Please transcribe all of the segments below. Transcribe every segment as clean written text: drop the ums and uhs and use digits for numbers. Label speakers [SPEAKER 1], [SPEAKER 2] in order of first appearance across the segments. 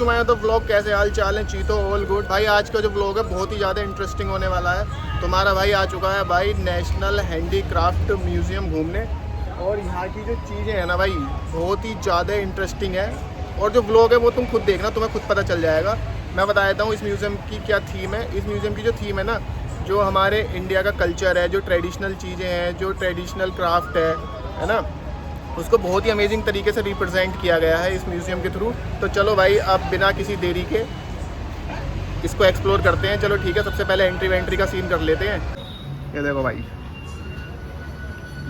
[SPEAKER 1] चुमाया तो ब्लॉग कैसे हाल चाल है चीतो, ऑल गुड भाई। आज का जो ब्लॉग है बहुत ही ज़्यादा इंटरेस्टिंग होने वाला है। तुम्हारा भाई आ चुका है भाई नेशनल हैंडीक्राफ्ट म्यूज़ियम घूमने, और यहाँ की जो चीज़ें हैं ना भाई बहुत ही ज़्यादा इंटरेस्टिंग है। और जो ब्लॉग है वो तुम खुद देखना, तुम्हें खुद पता चल जाएगा। मैं बता देता हूँ इस म्यूज़ियम की क्या थीम है। इस म्यूज़ियम की जो थीम है ना, जो हमारे इंडिया का कल्चर है, जो ट्रेडिशनल चीज़ें हैं, जो ट्रेडिशनल क्राफ्ट है ना, उसको बहुत ही अमेजिंग तरीके से रिप्रेजेंट किया गया है इस म्यूज़ियम के थ्रू। तो चलो भाई अब बिना किसी देरी के इसको एक्सप्लोर करते हैं। चलो ठीक है, सबसे पहले एंट्री का सीन कर लेते हैं। ये देखो भाई,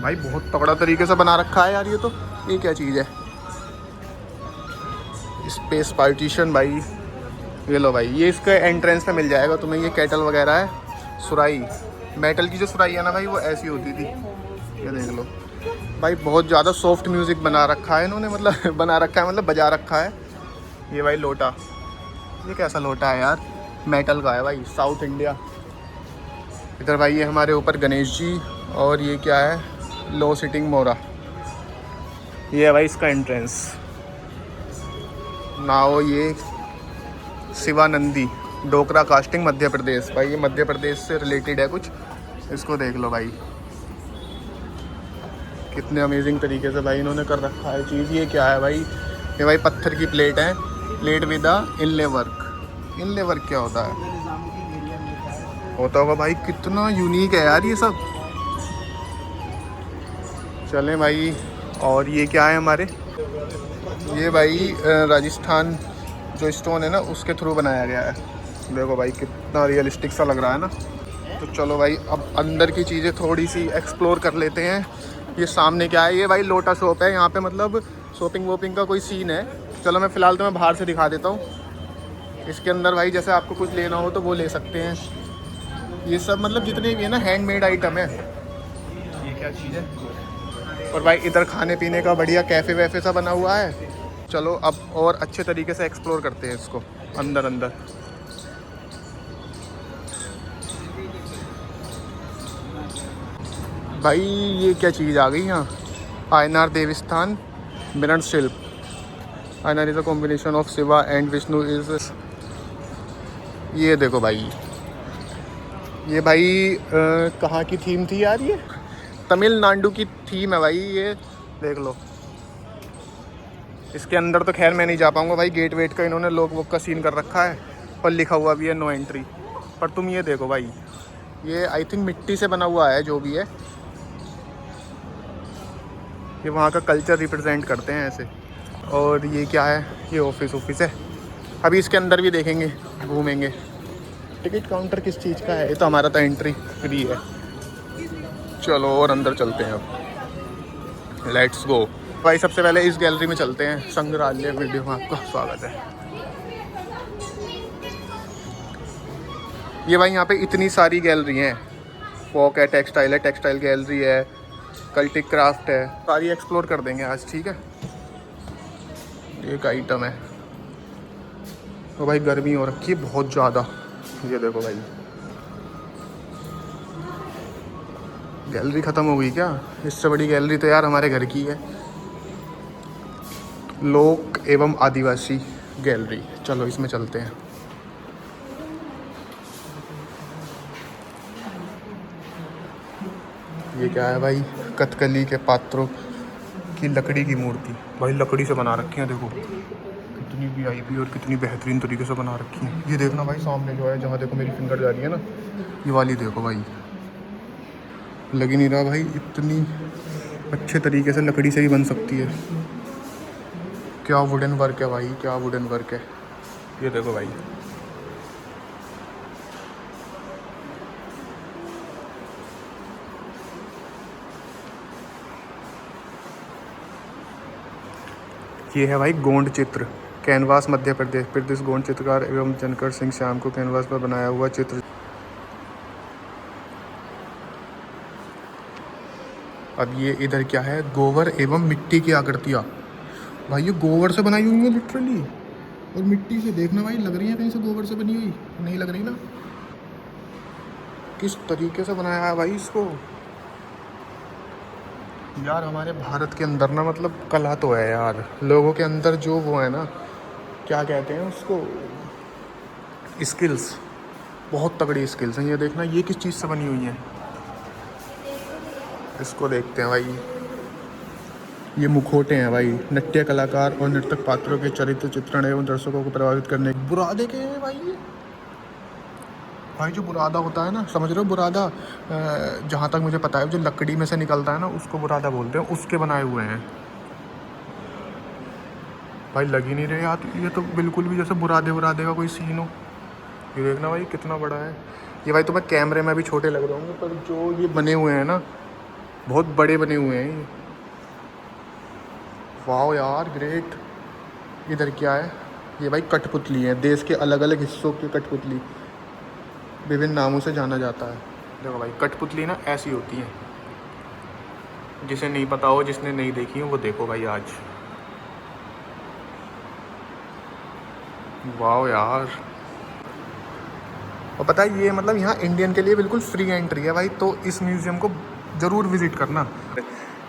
[SPEAKER 1] भाई बहुत तगड़ा तरीके से बना रखा है यार। ये क्या चीज़ है? स्पेस पार्टीशन भाई। ये लो भाई, ये इसके एंट्रेंस पे मिल जाएगा तुम्हें। ये केटल वगैरह है, सुराई, मेटल की जो सुराई है ना भाई वो ऐसी होती थी। ये देख लो भाई, बहुत ज़्यादा सॉफ्ट म्यूज़िक बना रखा है इन्होंने, मतलब बना रखा है मतलब बजा रखा है। ये भाई लोटा, ये कैसा लोटा है यार? मेटल का है भाई, साउथ इंडिया। इधर भाई ये हमारे ऊपर गणेश जी, और ये क्या है? लो सिटिंग मोरा। ये है भाई इसका एंट्रेंस। नाओ ये शिवानंदी, डोकरा कास्टिंग मध्य प्रदेश। भाई ये मध्य प्रदेश से रिलेटेड है कुछ। इसको देख लो भाई, कितने अमेजिंग तरीके से भाई इन्होंने कर रखा है चीज़। ये क्या है भाई? ये भाई पत्थर की प्लेट है, plate with inlay work. Inlay work क्या होता है? होता होगा भाई। कितना यूनिक है यार ये सब। चलें भाई, और ये क्या है हमारे? ये भाई राजस्थान जो स्टोन है ना उसके थ्रू बनाया गया है। देखो भाई कितना रियलिस्टिक सा लग रहा है ना। तो चलो भाई अब अंदर की चीज़ें थोड़ी सी एक्सप्लोर कर लेते हैं। ये सामने क्या है? ये भाई लोटा शॉप है। यहाँ पे मतलब शॉपिंग वॉपिंग का कोई सीन है। चलो मैं फ़िलहाल तुम्हें बाहर से दिखा देता हूँ। इसके अंदर भाई जैसे आपको कुछ लेना हो तो वो ले सकते हैं। ये सब मतलब जितने भी है ना हैंडमेड आइटम है। ये क्या चीज़ है? और भाई इधर खाने पीने का बढ़िया कैफ़े वैफ़े सा बना हुआ है। चलो अब और अच्छे तरीके से एक्सप्लोर करते हैं इसको अंदर अंदर। भाई ये क्या चीज़ आ गई यहाँ? आयनार देवस्थान मिरण शिल्प। Aiyanar is a combination of Shiva and Vishnu is. ये देखो भाई, ये भाई कहाँ की थीम थी यार? ये तमिलनाडु की थीम है भाई। ये देख लो। इसके अंदर तो खैर मैं नहीं जा पाऊँगा भाई, गेट वेट का इन्होंने लोग वो का सीन कर रखा है, और लिखा हुआ भी है नो एंट्री। पर तुम ये देखो भाई, ये आई थिंक मिट्टी से बना हुआ है जो भी है। ये वहाँ का कल्चर रिप्रेजेंट करते हैं ऐसे। और ये क्या है? ये ऑफिस है। अभी इसके अंदर भी देखेंगे, घूमेंगे। टिकट काउंटर किस चीज़ का है? ये तो हमारा तो एंट्री फ्री है। चलो और अंदर चलते हैं अब, लेट्स गो भाई। सबसे पहले इस गैलरी में चलते हैं, संग्रहालय वीडियो में आपका स्वागत है। ये भाई यहाँ पे इतनी सारी गैलरी हैं। वॉक है, टेक्सटाइल है, टेक्सटाइल गैलरी है, कल्टिक क्राफ्ट है, सारी एक्सप्लोर कर देंगे आज, ठीक है। एक आइटम है तो भाई गर्मी हो रखी है बहुत ज़्यादा। ये देखो भाई, गैलरी ख़त्म हो गई क्या? इससे बड़ी गैलरी तो यार हमारे घर की है, लोक एवं आदिवासी गैलरी। चलो इसमें चलते हैं। ये क्या है भाई? कथकली के पात्रों की लकड़ी की मूर्ति। भाई लकड़ी से बना रखी है, देखो कितनी वीआईपी और कितनी बेहतरीन तरीके से बना रखी है। ये देखना भाई सामने जो है, जहाँ देखो मेरी फिंगर जा रही है ना, ये वाली देखो भाई, लग ही नहीं रहा भाई इतनी अच्छे तरीके से लकड़ी से ही बन सकती है। क्या वुडन वर्क है भाई, क्या वुडन वर्क है। ये देखो भाई, ये है भाई गोंड चित्र, कैनवास मध्य प्रदेश। प्रदेश गोंड चित्रकार एवं जनकर सिंह श्याम को कैनवास पर बनाया हुआ चित्र। अब ये इधर क्या है? गोबर एवं मिट्टी की आकृतियाँ। भाई ये गोबर से बनाई हुई है लिटरली, और मिट्टी से देखना भाई लग रही है कहीं से गोबर से बनी हुई, नहीं लग रही ना। किस तरीके से बनाया है भाई इसको यार। हमारे भारत के अंदर ना मतलब कला तो है यार, लोगों के अंदर जो वो है ना क्या कहते हैं उसको, स्किल्स, बहुत तगड़ी स्किल्स हैं। ये देखना ये किस चीज़ से बनी हुई है, इसको देखते हैं भाई। ये मुखौटे हैं भाई, नृत्य कलाकार और नर्तक पात्रों के चरित्र चित्रण एवं दर्शकों को प्रभावित करने बुरादे के हैं भाई। ये भाई जो बुरादा होता है ना, समझ रहे हो बुरादा, जहाँ तक मुझे पता है जो लकड़ी में से निकलता है ना उसको बुरादा बोलते हैं, उसके बनाए हुए हैं भाई। लग ही नहीं रहे यार, ये तो बिल्कुल भी जैसे बुरादे का कोई सीन हो। ये देखना भाई कितना बड़ा है ये भाई। तुम्हें कैमरे में भी छोटे लग रहे होंगे, पर जो ये बने हुए हैं ना बहुत बड़े बने हुए हैं ये। वाह यार ग्रेट। इधर क्या है, ये भाई कठपुतली है, देश के अलग अलग हिस्सों की कठपुतली विभिन्न नामों से जाना जाता है। देखो भाई कठपुतली ना ऐसी होती है, जिसे नहीं पता हो, जिसने नहीं देखी हो वो देखो भाई आज। वाह यार। और पता है ये मतलब यहाँ इंडियन के लिए बिल्कुल फ्री एंट्री है भाई, तो इस म्यूज़ियम को ज़रूर विज़िट करना।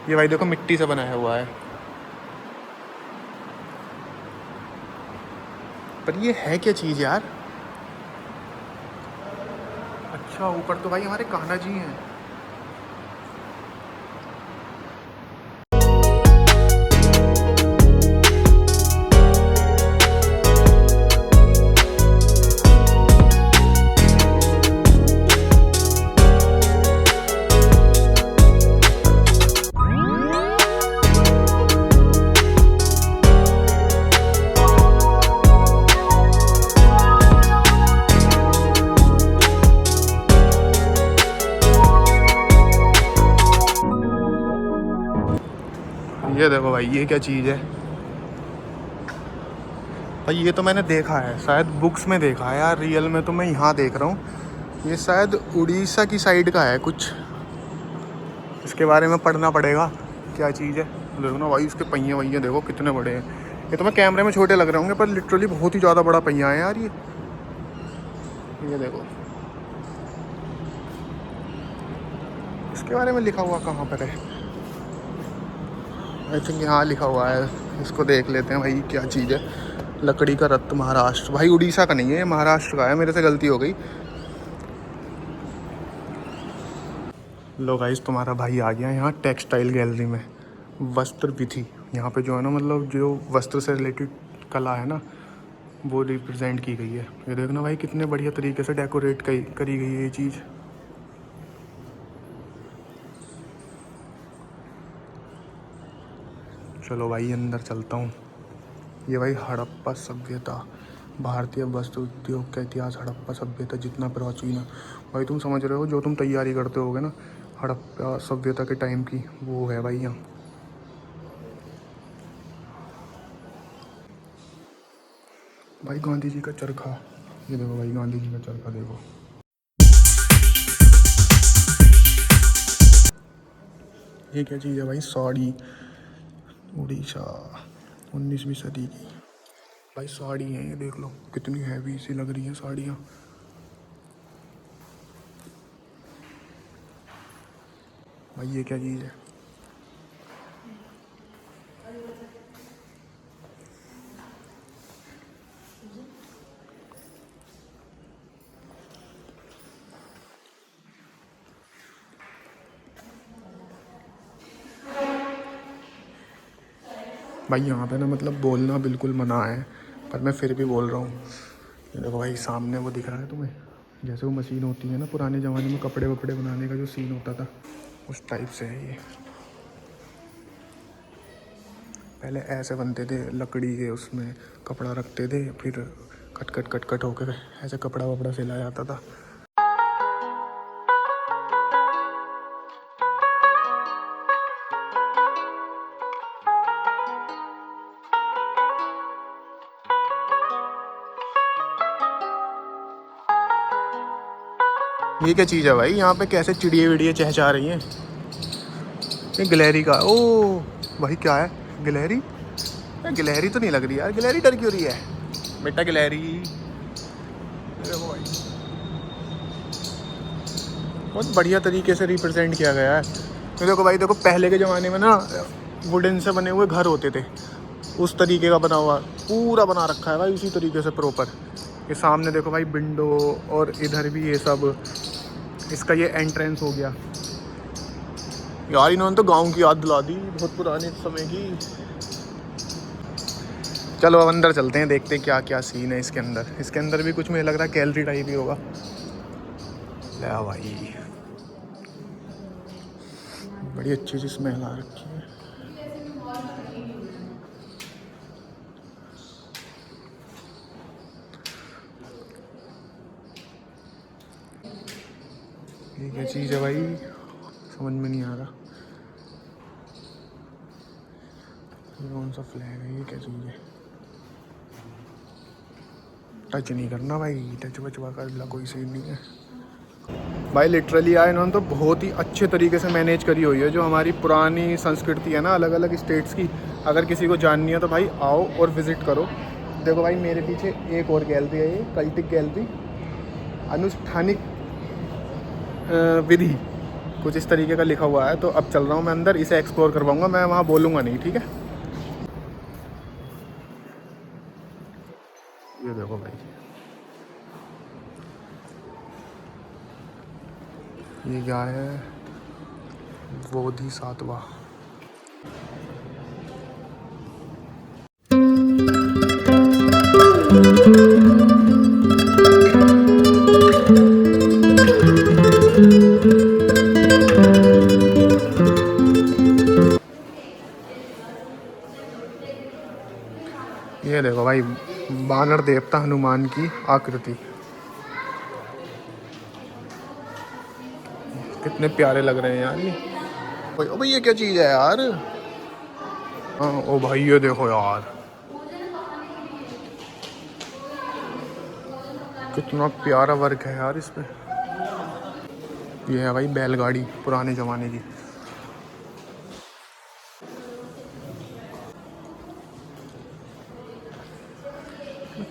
[SPEAKER 1] ये भाई देखो मिट्टी से बनाया हुआ है, पर ये है क्या चीज़ यार। अच्छा ऊपर तो भाई हमारे कान्हा जी हैं। ये देखो भाई ये क्या चीज़ है भाई। ये तो मैंने देखा है शायद बुक्स में देखा है यार, रियल में तो मैं यहाँ देख रहा हूँ। ये शायद उड़ीसा की साइड का है कुछ, इसके बारे में पढ़ना पड़ेगा क्या चीज़ है। देखो ना भाई उसके पहिए वहिए देखो कितने बड़े हैं। ये तो मैं कैमरे में छोटे लग रहे होंगे, पर लिटरली बहुत ही ज़्यादा बड़ा पहिया है यार ये देखो। इसके बारे में लिखा हुआ कहाँ पर है, आई थिंक यहाँ लिखा हुआ है। इसको देख लेते हैं भाई क्या चीज़ है। लकड़ी का रथ महाराष्ट्र, भाई उड़ीसा का नहीं है, महाराष्ट्र का है, मेरे से गलती हो गई। लो गाइस तुम्हारा भाई आ गया यहाँ टेक्सटाइल गैलरी में, वस्त्र विधि। यहाँ पे जो है ना मतलब जो वस्त्र से रिलेटेड कला है ना वो रिप्रेजेंट की गई है। ये देखना भाई कितने बढ़िया तरीके से डेकोरेट करी गई है ये चीज़। चलो भाई अंदर चलता हूँ। ये भाई हड़प्पा सभ्यता, भारतीय वस्त्र उद्योग का इतिहास। हड़प्पा सभ्यता जितना प्राचीन है भाई, तुम समझ रहे हो जो तुम तैयारी करते होगे ना हड़प्पा सभ्यता के टाइम की, वो है भाई यहाँ। भाई गांधी जी का चरखा, ये देखो भाई गांधी जी का चरखा देखो। ये क्या चीज़ है भाई, साड़ी, उड़ीसा 19वीं सदी की भाई साड़ी है। ये देख लो कितनी हैवी सी लग रही है साड़ियाँ। भाई ये क्या चीज़ है, भाई यहाँ पे ना मतलब बोलना बिल्कुल मना है, पर मैं फिर भी बोल रहा हूँ। ये देखो भाई सामने वो दिख रहा है तुम्हें, जैसे वो मशीन होती है ना पुराने ज़माने में कपड़े वपड़े बनाने का जो सीन होता था, उस टाइप से है ये। पहले ऐसे बनते थे लकड़ी के, उसमें कपड़ा रखते थे, फिर कट कट होकर ऐसे कपड़ा वपड़ा सिलाया जाता था। ये क्या चीज़ है भाई, यहाँ पे कैसे चिड़िया विड़िया चहचहा रही हैं। ये गिलहरी का, ओ भाई क्या है गिलहरी, गिलहरी तो नहीं लग रही यार, गिलहरी डर क्यों रही है बेटा गिलहरी। देखो भाई बहुत बढ़िया तरीके से रिप्रेजेंट किया गया है। तो देखो भाई देखो पहले के ज़माने में ना वुडन से बने हुए घर होते थे, उस तरीके का बना हुआ पूरा बना रखा है भाई उसी तरीके से प्रॉपर। ये सामने देखो भाई विंडो, और इधर भी ये सब, इसका ये एंट्रेंस हो गया। यार इन्होंने तो गांव की याद दिला दी, बहुत पुराने समय की। चलो अब अंदर चलते हैं, देखते हैं क्या क्या सीन है इसके अंदर। इसके अंदर भी कुछ मुझे लग रहा है गैलरी टाइप ही होगा। ले भाई बड़ी अच्छी सी स्मेल आ रखी है। ये क्या चीज़ है भाई, समझ में नहीं आ रहा। ये कौन सा फ्लैग है, ये क्या चीज़ है? टच नहीं करना भाई, टच बचवा का कोई सीन नहीं है भाई। लिटरली यार इन्होंने तो बहुत ही अच्छे तरीके से मैनेज करी हुई है जो हमारी पुरानी संस्कृति है ना, अलग अलग स्टेट्स की। अगर किसी को जाननी है तो भाई आओ और विज़िट करो। देखो भाई मेरे पीछे एक और गैलरी है, ये कल्टिक गैलरी, अनुष्ठानिक विधि कुछ इस तरीके का लिखा हुआ है। तो अब चल रहा हूँ मैं अंदर, इसे एक्सप्लोर करवाऊँगा मैं, वहाँ बोलूँगा नहीं, ठीक है। ये देखो भाई, ये क्या है, बोधिसत्वा। ये देखो भाई बानर देवता हनुमान की आकृति, कितने प्यारे लग रहे हैं यार ये। ओ भाई ये क्या चीज़ है यार? हाँ ओ भाई ये देखो यार, कितना प्यारा वर्क है यार इस पे। ये है भाई बैलगाड़ी पुराने ज़माने की।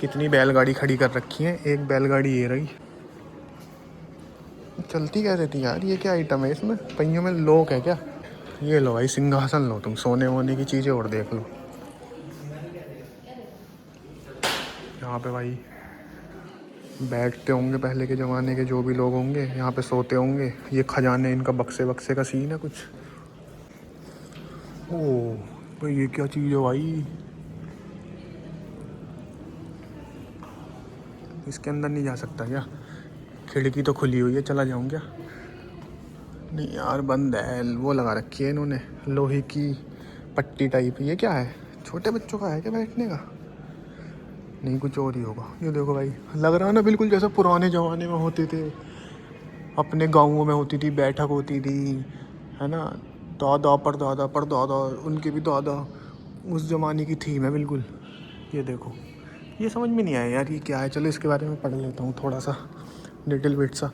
[SPEAKER 1] कितनी बैलगाड़ी खड़ी कर रखी है, एक बैलगाड़ी ये रही। चलती कैसे थी यार? ये क्या आइटम है इसमें, पहियों में लोक है क्या? ये लो भाई सिंहासन लो तुम, सोने वोने की चीज़ें और देख लो। यहाँ पे भाई बैठते होंगे पहले के ज़माने के जो भी लोग होंगे, यहाँ पे सोते होंगे। ये खजाने इनका, बक्से बक्से का सीन है कुछ। ओह भाई ये क्या चीज़ है भाई? इसके अंदर नहीं जा सकता क्या? खिड़की तो खुली हुई है, चला जाऊँ क्या? नहीं यार बंद है, वो लगा रखी है इन्होंने लोहे की पट्टी टाइप। ये क्या है, छोटे बच्चों का है क्या बैठने का? नहीं कुछ और ही होगा। ये देखो भाई लग रहा है ना बिल्कुल जैसे पुराने ज़माने में होते थे, अपने गाँवों में होती थी, बैठक होती थी, है ना। दादा परदादा परदादा, उनके भी दादा, उस ज़माने की थीम है बिल्कुल। ये देखो, ये समझ में नहीं आया यार ये क्या है। चलो इसके बारे में पढ़ लेता हूँ थोड़ा सा, लिटिल बिट सा।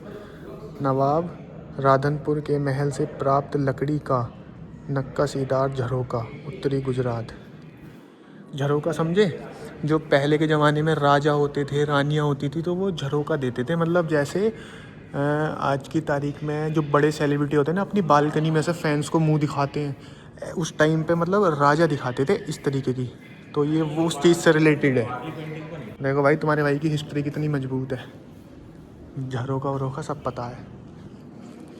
[SPEAKER 1] नवाब राधनपुर के महल से प्राप्त लकड़ी का नक्काशीदार झरोका, उत्तरी गुजरात। झरोका समझे? जो पहले के ज़माने में राजा होते थे, रानियाँ होती थी, तो वो झरोका देते थे। मतलब जैसे आज की तारीख में जो बड़े सेलिब्रिटी होते हैं ना, अपनी बालकनी में से फैंस को मुंह दिखाते हैं, उस टाइम पे मतलब राजा दिखाते थे इस तरीके की। तो ये वो उस चीज़ से रिलेटेड है। देखो भाई तुम्हारे भाई की हिस्ट्री कितनी मजबूत है, झरोका वरोका सब पता है।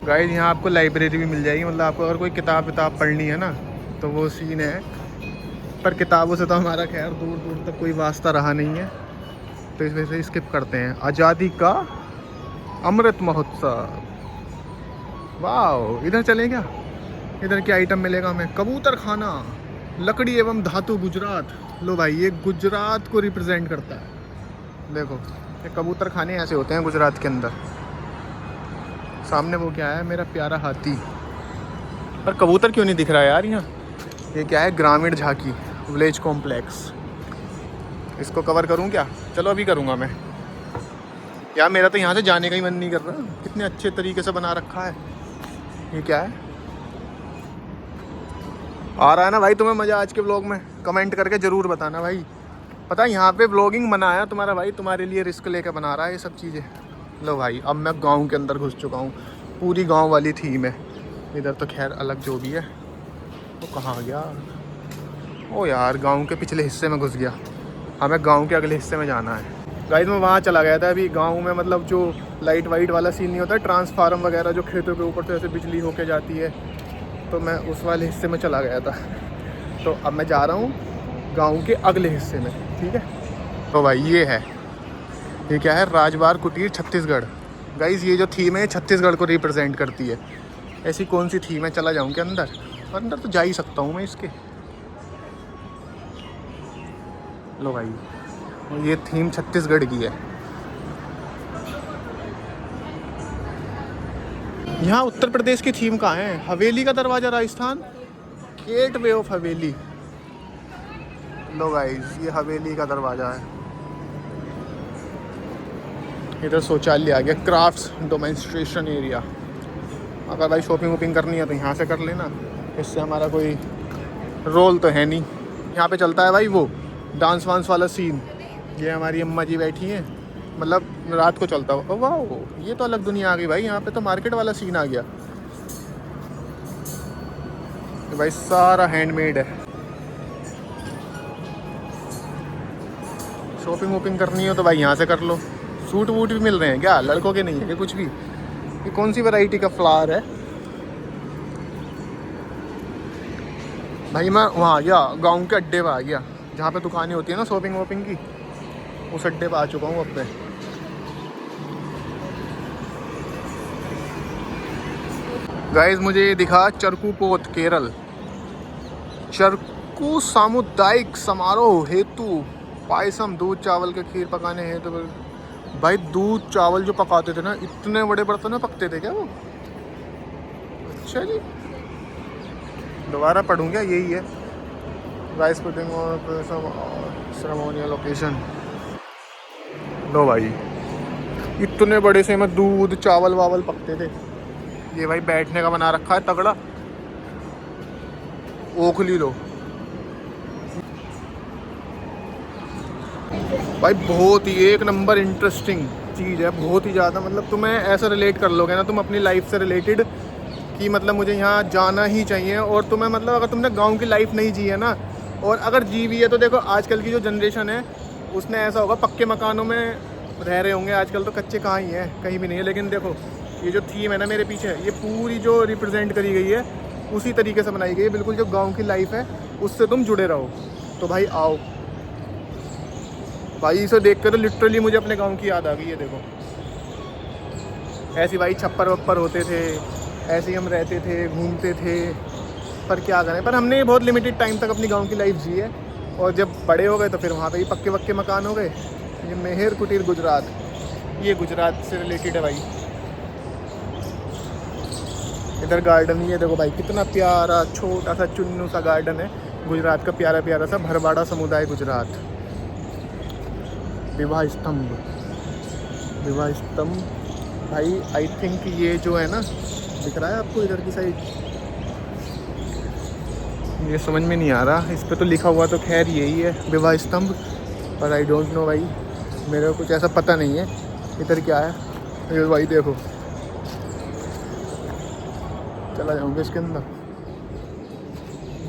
[SPEAKER 1] गाइस यहाँ आपको लाइब्रेरी भी मिल जाएगी, मतलब आपको अगर कोई किताब पढ़नी है ना तो वो सीन है। पर किताबों से तो हमारा खैर दूर दूर तक कोई वास्ता रहा नहीं है, तो इस वजह से स्किप करते हैं। आज़ादी का अमृत महोत्सव, वाह। इधर चलें क्या? इधर क्या आइटम मिलेगा हमें? कबूतर खाना, लकड़ी एवं धातु गुजरात। लो भाई ये गुजरात को रिप्रेजेंट करता है। देखो ये कबूतर खाने ऐसे होते हैं गुजरात के अंदर। सामने वो क्या है, मेरा प्यारा हाथी। पर कबूतर क्यों नहीं दिख रहा है यार यहाँ? ये क्या है, ग्रामीण झांकी, विलेज कॉम्प्लेक्स। इसको कवर करूँ क्या? चलो अभी करूँगा मैं यार, मेरा तो यहाँ से जाने का ही मन नहीं कर रहा। कितने अच्छे तरीके से बना रखा है। ये क्या है? आ रहा है ना भाई तुम्हें मज़ा आज के व्लॉग में? कमेंट करके ज़रूर बताना भाई। पता है यहाँ पे व्लॉगिंग बनाया तुम्हारा भाई, तुम्हारे लिए रिस्क लेकर बना रहा है ये सब चीज़ें। लो भाई अब मैं गांव के अंदर घुस चुका हूँ, पूरी गांव वाली थीम है इधर। तो खैर अलग जो भी है। वो कहाँ गया? ओ यार गांव के पिछले हिस्से में घुस गया। हमें गांव के अगले हिस्से में जाना है। गाइस मैं वहाँ चला गया था अभी गांव में, मतलब जो लाइट वाइट वाला सीन नहीं होता, ट्रांसफार्मर वगैरह जो खेतों के ऊपर से ऐसे बिजली होके जाती है, तो मैं उस वाले हिस्से में चला गया था। तो अब मैं जा रहा हूँ गांव के अगले हिस्से में, ठीक है। तो भाई ये क्या है, राजबार कुटीर छत्तीसगढ़। गाइस ये जो थीम है छत्तीसगढ़ को रिप्रेजेंट करती है। ऐसी कौन सी थीम है, चला जाऊँ क्या अंदर? अंदर तो जा ही सकता हूँ मैं इसके। लो भाई, ये थीम छत्तीसगढ़ की है। यहाँ उत्तर प्रदेश की थीम कहाँ है? हवेली का दरवाज़ा Rajasthan, gateway of Haveli. Low guys ये हवेली का दरवाज़ा है। इधर शौचालय आ गया, क्राफ्ट्स डेमोंस्ट्रेशन एरिया। अगर भाई शॉपिंग वॉपिंग करनी है तो यहाँ से कर लेना, इससे हमारा कोई रोल तो है नहीं। यहाँ पे चलता है भाई वो डांस वांस वाला सीन। ये हमारी अम्मा जी बैठी हैं, मतलब रात को चलता हो। वाह ये तो अलग दुनिया आ गई भाई, यहाँ पे तो मार्केट वाला सीन आ गया। तो भाई सारा हैंडमेड है। शॉपिंग वॉपिंग करनी हो तो भाई यहाँ से कर लो। सूट वूट भी मिल रहे हैं क्या? लड़कों के नहीं है कि कुछ भी? ये कौन सी वैरायटी का फ्लावर है भाई? मैं वहाँ आ गया, गाँव के अड्डे पर आ गया, जहाँ पे दुकानें होती है ना शॉपिंग वॉपिंग की, उस अड्डे पर आ चुका हूँ अब मैं। गाइस मुझे ये दिखा चरकूपोत केरल। चरकू सामुदायिक समारोह हेतु पायसम, दूध चावल के खीर पकाने हेतु। भाई दूध चावल जो पकाते थे ना, इतने बड़े बर्तन में पकते थे क्या वो? अच्छा जी, दोबारा पढ़ूँ क्या? यही है राइस पुडिंग और सेरेमोनियल लोकेशन। लो भाई इतने बड़े से में दूध चावल वावल पकते थे। ये भाई बैठने का बना रखा है तगड़ा, ओखली लो भाई। बहुत ही एक नंबर इंटरेस्टिंग चीज़ है, बहुत ही ज़्यादा। मतलब तुम्हें ऐसा रिलेट कर लोगे ना तुम अपनी लाइफ से रिलेटेड, कि मतलब मुझे यहाँ जाना ही चाहिए। और तुम्हें मतलब अगर तुमने गांव की लाइफ नहीं जी है ना, और अगर जी भी है तो देखो आजकल की जो जनरेशन है उसने ऐसा होगा पक्के मकानों में रह रहे होंगे। आजकल तो कच्चे कहाँ ही हैं, कहीं भी नहीं है। लेकिन देखो ये जो थीम है ना मेरे पीछे, ये पूरी जो रिप्रेजेंट करी गई है उसी तरीके से बनाई गई है। बिल्कुल जो गाँव की लाइफ है उससे तुम जुड़े रहो। तो भाई आओ भाई, इसे देख कर तो लिटरली मुझे अपने गांव की याद आ गई है। देखो ऐसी भाई छप्पर वप्पर होते थे, ऐसे ही हम रहते थे, घूमते थे। पर क्या करें, पर हमने बहुत लिमिटेड टाइम तक अपनी गांव की लाइफ जी है। और जब बड़े हो गए तो फिर वहाँ पे ही पक्के पक्के मकान हो गए। ये मेहर कुटीर गुजरात, ये गुजरात से रिलेटेड है भाई। इधर गार्डन ही है, देखो भाई कितना प्यारा छोटा सा चुन्नू सा गार्डन है। गुजरात का प्यारा प्यारा सा भरवाड़ा समुदाय गुजरात। विवाह स्तंभ, विवाह स्तंभ भाई आई थिंक ये जो है ना, दिख रहा है आपको इधर की साइड? ये समझ में नहीं आ रहा, इस पे तो लिखा हुआ तो खैर यही है विवाह स्तंभ, पर आई डोंट नो भाई, मेरे को कुछ ऐसा पता नहीं है इधर क्या है। ये भाई देखो, चला जाऊँगा इसके अंदर।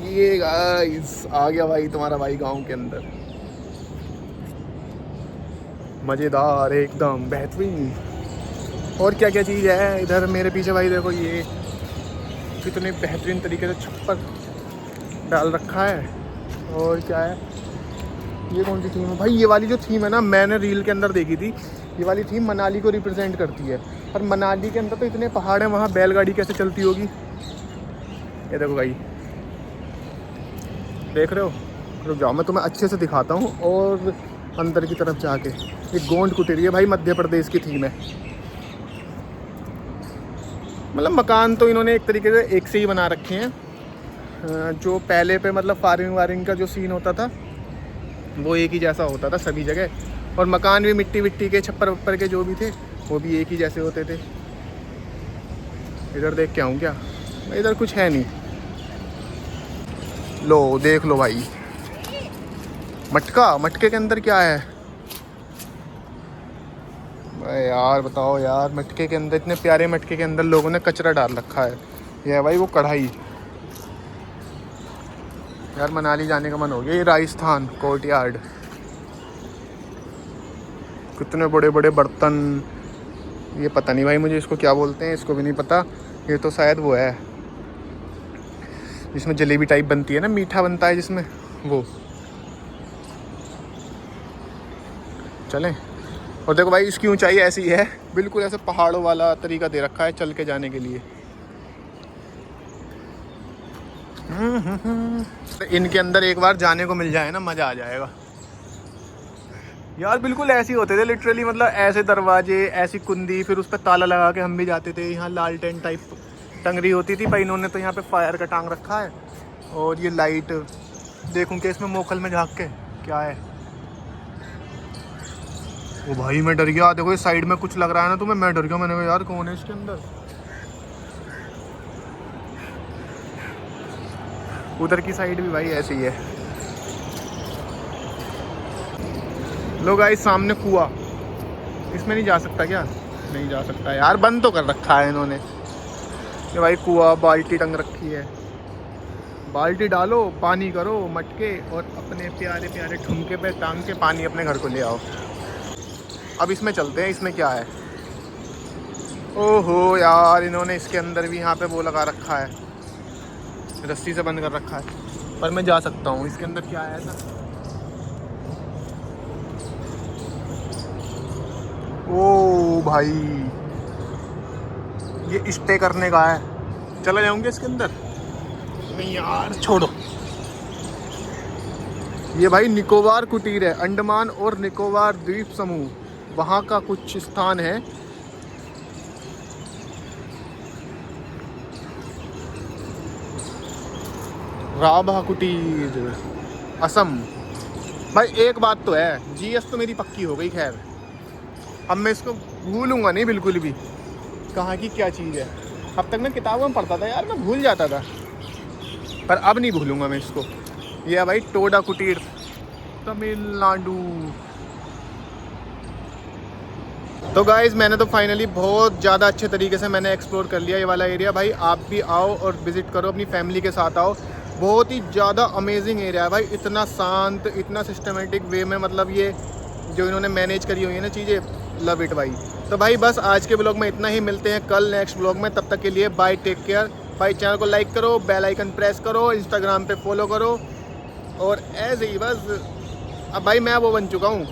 [SPEAKER 1] ये गाइस आ गया भाई तुम्हारा भाई गांव के अंदर। मज़ेदार एकदम बेहतरीन। और क्या क्या चीज़ है इधर मेरे पीछे भाई? देखो ये कितने बेहतरीन तरीके से छप्पर डाल रखा है। और क्या है, ये कौन सी थीम है भाई? ये वाली जो थीम है ना, मैंने रील के अंदर देखी थी। ये वाली थीम मनाली को रिप्रेजेंट करती है। पर मनाली के अंदर तो इतने पहाड़ हैं, वहाँ बैलगाड़ी कैसे चलती होगी? ये देखो भाई, देख रहे हो? रुक जाओ मैं तुम्हें अच्छे से दिखाता हूँ। और अंदर की तरफ जाके ये गोंड कुटीर भाई मध्य प्रदेश की थीम है। मतलब मकान तो इन्होंने एक तरीके से एक से ही बना रखे हैं। जो पहले पे मतलब फार्मिंग वार्मिंग का जो सीन होता था वो एक ही जैसा होता था सभी जगह। और मकान भी मिट्टी विट्टी के, छप्पर वप्पर के जो भी थे वो भी एक ही जैसे होते थे। इधर देख के आऊँ क्या? इधर कुछ है नहीं। लो देख लो भाई, मटका, मटके के अंदर क्या है? अरे यार बताओ यार, मटके के अंदर, इतने प्यारे मटके के अंदर लोगों ने कचरा डाल रखा है। ये है भाई वो कढ़ाई। यार मनाली जाने का मन हो गया। ये राजस्थान कोर्टयार्ड, कितने बड़े बड़े बर्तन। ये पता नहीं भाई मुझे इसको क्या बोलते हैं, इसको भी नहीं पता। ये तो शायद वो है जिसमें जलेबी टाइप बनती है ना, मीठा बनता है जिसमें, वो। चलें। और देखो भाई इसकी ऊंचाई ऐसी है, बिल्कुल ऐसे पहाड़ों वाला तरीका दे रखा है चल के जाने के लिए। इनके अंदर एक बार जाने को मिल जाए ना, मज़ा आ जाएगा यार। बिल्कुल ऐसे ही होते थे लिटरली, मतलब ऐसे दरवाजे, ऐसी कुंदी, फिर उस पर ताला लगा के हम भी जाते थे। यहाँ लालटेन टाइप टंगरी होती थी, पर इन्होंने तो यहाँ पे फायर का टांग रखा है। और ये लाइट देखूँ कि इसमें मोखल में झाँक के क्या है। ओ भाई मैं डर गया, देखो ये साइड में कुछ लग रहा है ना तुम्हें, मैं डर गया। मैंने कहा यार कौन है इसके अंदर। उधर की साइड भी भाई ऐसी ही है। लो गाइस सामने कुआं, इसमें नहीं जा सकता क्या? नहीं जा सकता यार, बंद तो कर रखा है इन्होंने। ये भाई कुआं, बाल्टी टंग रखी है। बाल्टी डालो, पानी करो मटके, और अपने प्यारे प्यारे ठुमके पे टांग के पानी अपने घर को ले आओ। अब इसमें चलते हैं, इसमें क्या है। ओहो यार, इन्होंने इसके अंदर भी यहाँ पे वो लगा रखा है, रस्सी से बंद कर रखा है। पर मैं जा सकता हूँ इसके अंदर, क्या है ऐसा। ओ भाई ये स्टे करने का है, चला जाऊंगे इसके अंदर। नहीं यार छोड़ो। ये भाई निकोबार कुटीर है, अंडमान और निकोबार द्वीप समूह, वहाँ का कुछ स्थान है। राभा कुटीर, असम। भाई एक बात तो है, जीएस तो मेरी पक्की हो गई। खैर अब मैं इसको भूलूंगा नहीं बिल्कुल भी, कहाँ की क्या चीज़ है। अब तक मैं किताबों में पढ़ता था यार, मैं भूल जाता था, पर अब नहीं भूलूंगा मैं इसको। ये है भाई टोडा कुटीर, तमिलनाडु। तो गाइज़ मैंने तो फाइनली बहुत ज़्यादा अच्छे तरीके से मैंने एक्सप्लोर कर लिया ये वाला एरिया। भाई आप भी आओ और विज़िट करो, अपनी फैमिली के साथ आओ। बहुत ही ज़्यादा अमेजिंग एरिया है भाई, इतना शांत, इतना सिस्टमेटिक वे में, मतलब ये जो इन्होंने मैनेज करी हुई है ना चीज़ें, लव इट भाई। तो भाई बस आज के ब्लॉग में इतना ही, मिलते हैं कल नेक्स्ट ब्लॉग में। तब तक के लिए बाय, टेक केयर भाई। चैनल को लाइक करो, बेल आइकन प्रेस करो, इंस्टाग्राम पे फॉलो करो, और ऐसे ही बस। अब भाई मैं वो बन चुका हूँ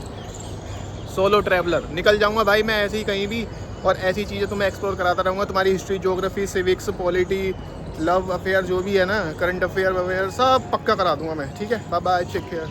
[SPEAKER 1] सोलो ट्रैवलर, निकल जाऊँगा भाई मैं ऐसे ही कहीं भी, और ऐसी चीज़ें तो मैं एक्सप्लोर कराता रहूँगा। तुम्हारी history, geography, civics, polity, love affair जो भी है ना, करंट अफेयर वगैरह सब पक्का करा दूँगा मैं। ठीक है, बाय बाय, टेक केयर।